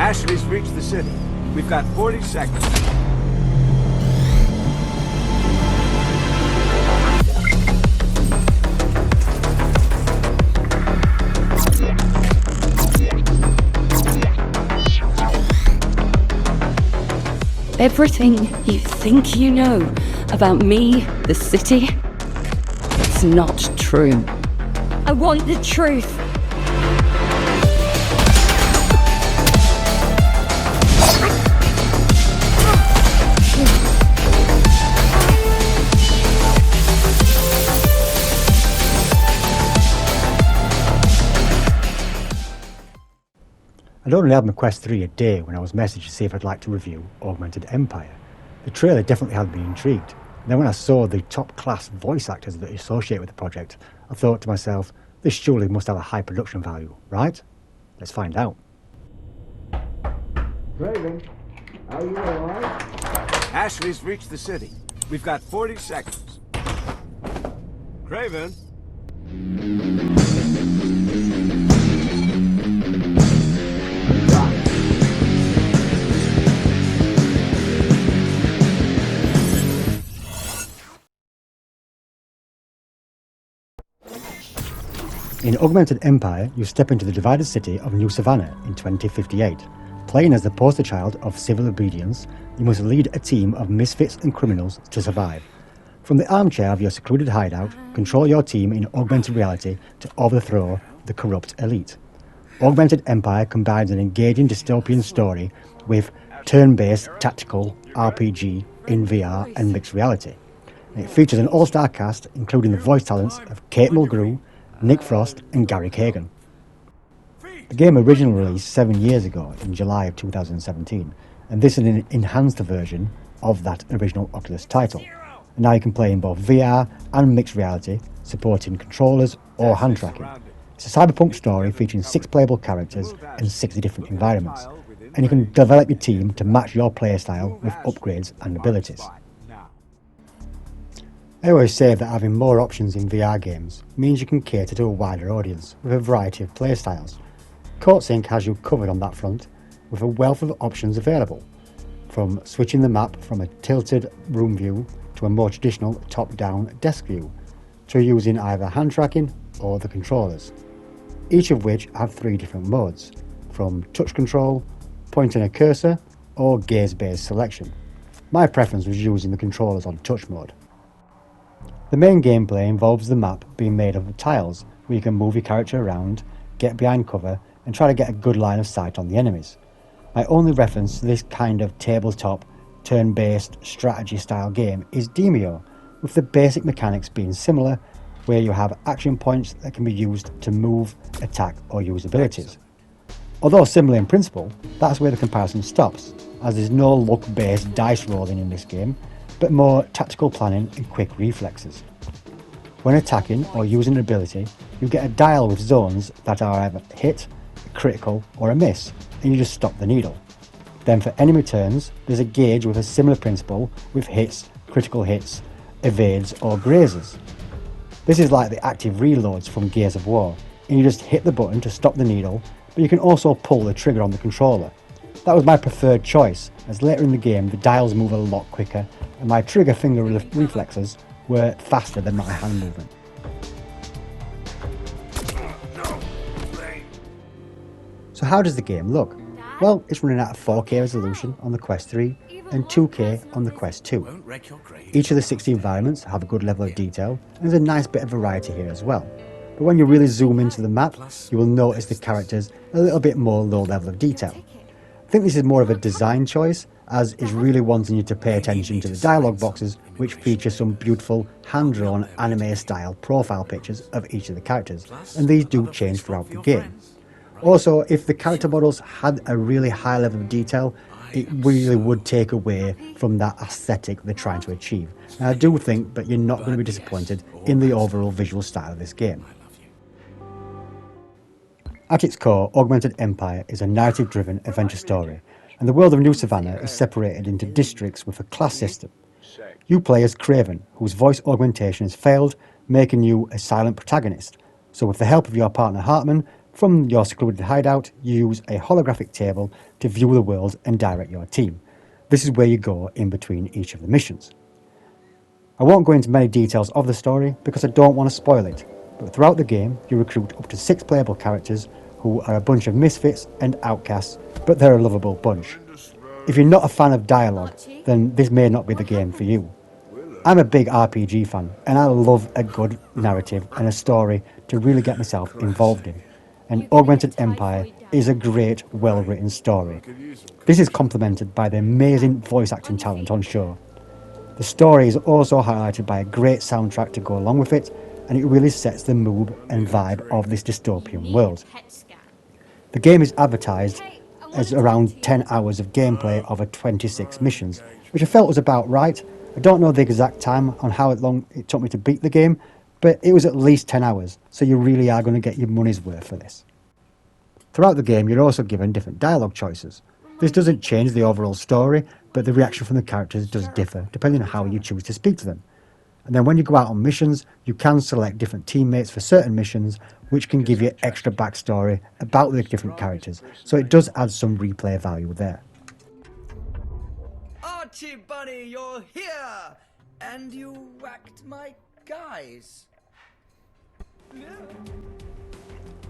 Ashley's reached the city. We've got 40 seconds. Everything you think you know about me, the city, it's not true. I want the truth. I'd only had my Quest 3 a day when I was messaged to see if I'd like to review Augmented Empire. The trailer definitely had me intrigued. And then when I saw the top-class voice actors that are associated with the project, I thought to myself, this surely must have a high production value, right? Let's find out. Raven, are you alright? Ashley's reached the city. We've got 40 seconds. Craven? In Augmented Empire, you step into the divided city of New Savannah in 2058. Playing as the poster child of civil obedience, you must lead a team of misfits and criminals to survive. From the armchair of your secluded hideout, control your team in augmented reality to overthrow the corrupt elite. Augmented Empire combines an engaging dystopian story with turn-based tactical RPG in VR and mixed reality. It features an all-star cast including the voice talents of Kate Mulgrew, Nick Frost and Garrick Hagon. The game originally released 7 years ago in July of 2017, and this is an enhanced version of that original Oculus title. And now you can play in both VR and mixed reality, supporting controllers or hand tracking. It's a cyberpunk story featuring 6 playable characters and 60 different environments, and you can develop your team to match your playstyle with upgrades and abilities. I always say that having more options in VR games means you can cater to a wider audience with a variety of playstyles. CourtSync has you covered on that front with a wealth of options available, from switching the map from a tilted room view to a more traditional top-down desk view, to using either hand tracking or the controllers, each of which have 3 different modes, from touch control, pointing a cursor, or gaze-based selection. My preference was using the controllers on touch mode. The main gameplay involves the map being made up of tiles where you can move your character around, get behind cover and try to get a good line of sight on the enemies. My only reference to this kind of tabletop, turn-based strategy style game is Demeo, with the basic mechanics being similar, where you have action points that can be used to move, attack or use abilities. Although similar in principle, that's where the comparison stops, as there's no luck-based dice rolling in this game, but more tactical planning and quick reflexes. When attacking or using an ability, you get a dial with zones that are either hit, critical or a miss, and you just stop the needle. Then for enemy turns, there's a gauge with a similar principle with hits, critical hits, evades or grazes. This is like the active reloads from Gears of War, and you just hit the button to stop the needle, but you can also pull the trigger on the controller. That was my preferred choice, as later in the game the dials move a lot quicker and my trigger finger reflexes were faster than my hand movement. So how does the game look? Well, it's running at a 4K resolution on the Quest 3 and 2K on the Quest 2. Each of the 60 environments have a good level of detail and there's a nice bit of variety here as well. But when you really zoom into the map, you will notice the characters a little bit more low level of detail. I think this is more of a design choice, as is really wanting you to pay attention to the dialogue boxes, which feature some beautiful hand-drawn anime-style profile pictures of each of the characters, and these do change throughout the game. Also, if the character models had a really high level of detail, it really would take away from that aesthetic they're trying to achieve. And I do think that you're not going to be disappointed in the overall visual style of this game. At its core, Augmented Empire is a narrative-driven adventure story, and the world of New Savannah is separated into districts with a class system. You play as Craven, whose voice augmentation has failed, making you a silent protagonist. So with the help of your partner Hartman, From your secluded hideout, you use a holographic table to view the world and direct your team. This is where you go in between each of the missions. I won't go into many details of the story because I don't want to spoil it, but throughout the game you recruit up to 6 playable characters who are a bunch of misfits and outcasts, but they're a lovable bunch. If you're not a fan of dialogue, then this may not be the game for you. I'm a big RPG fan, and I love a good narrative and a story to really get myself involved in. And Augmented Empire is a great, well-written story. This is complemented by the amazing voice acting talent on show. The story is also highlighted by a great soundtrack to go along with it, and it really sets the mood and vibe of this dystopian world. The game is advertised as around 10 hours of gameplay over 26 missions, which I felt was about right. I don't know the exact time on how long it took me to beat the game, but it was at least 10 hours, so you really are going to get your money's worth for this. Throughout the game, you're also given different dialogue choices. This doesn't change the overall story, but the reaction from the characters does differ depending on how you choose to speak to them. And then when you go out on missions, you can select different teammates for certain missions, which can give you extra backstory about the different characters, so it does add some replay value there. Archie Bunny, you're here! And you whacked my guys.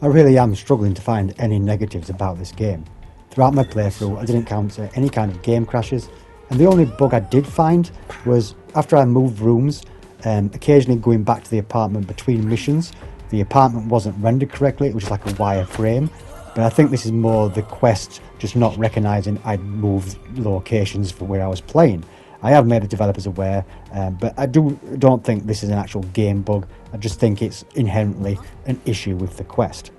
I really am struggling to find any negatives about this game. Throughout my playthrough, I didn't encounter any kind of game crashes, and the only bug I did find was after I moved rooms, occasionally going back to the apartment between missions, the apartment wasn't rendered correctly, it was just like a wire frame. But I think this is more the quest just not recognising I'd moved locations for where I was playing. I have made the developers aware, but I don't think this is an actual game bug. I just think it's inherently an issue with the quest.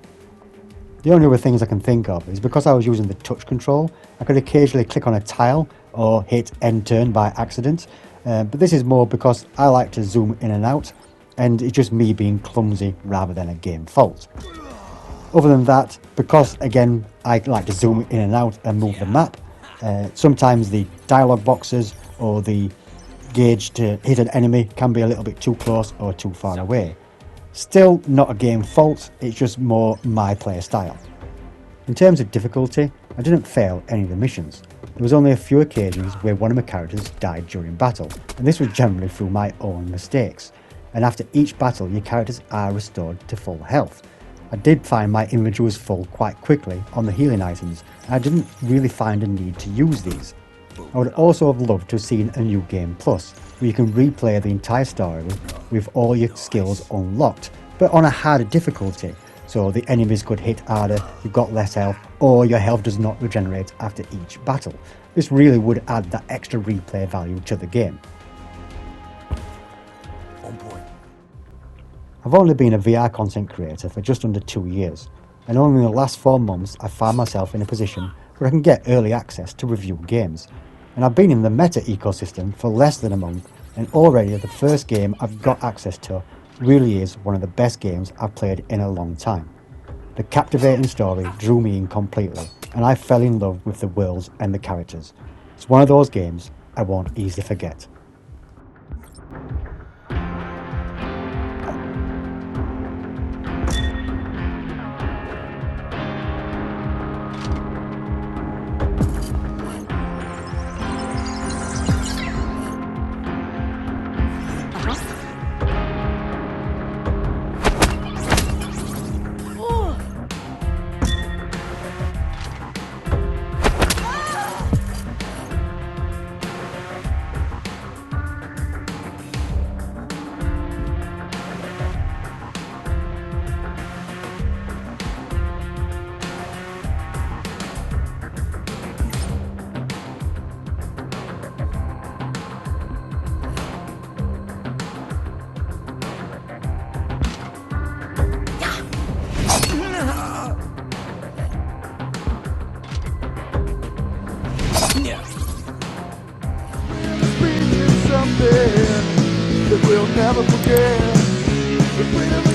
The only other things I can think of is because I was using the touch control, I could occasionally click on a tile or hit end turn by accident, but this is more because I like to zoom in and out, and it's just me being clumsy rather than a game fault. Other than that, because again I like to zoom in and out and move the map, sometimes the dialogue boxes or the gauge to hit an enemy can be a little bit too close or too far away. Still not a game fault, it's just more my play style. In terms of difficulty, I didn't fail any of the missions. There was only a few occasions where one of my characters died during battle, and this was generally through my own mistakes. And after each battle, your characters are restored to full health. I did find my inventory was full quite quickly on the healing items, and I didn't really find a need to use these. I would also have loved to have seen a new game plus, where you can replay the entire story with all your skills unlocked, but on a harder difficulty, so the enemies could hit harder, you've got less health, or your health does not regenerate after each battle. This really would add that extra replay value to the game. I've only been a VR content creator for just under 2 years, and only in the last 4 months I've found myself in a position where I can get early access to review games. And I've been in the meta ecosystem for less than a month, and already the first game I've got access to really is one of the best games I've played in a long time. The captivating story drew me in completely, and I fell in love with the worlds and the characters. It's one of those games I won't easily forget. Something that we'll never forget.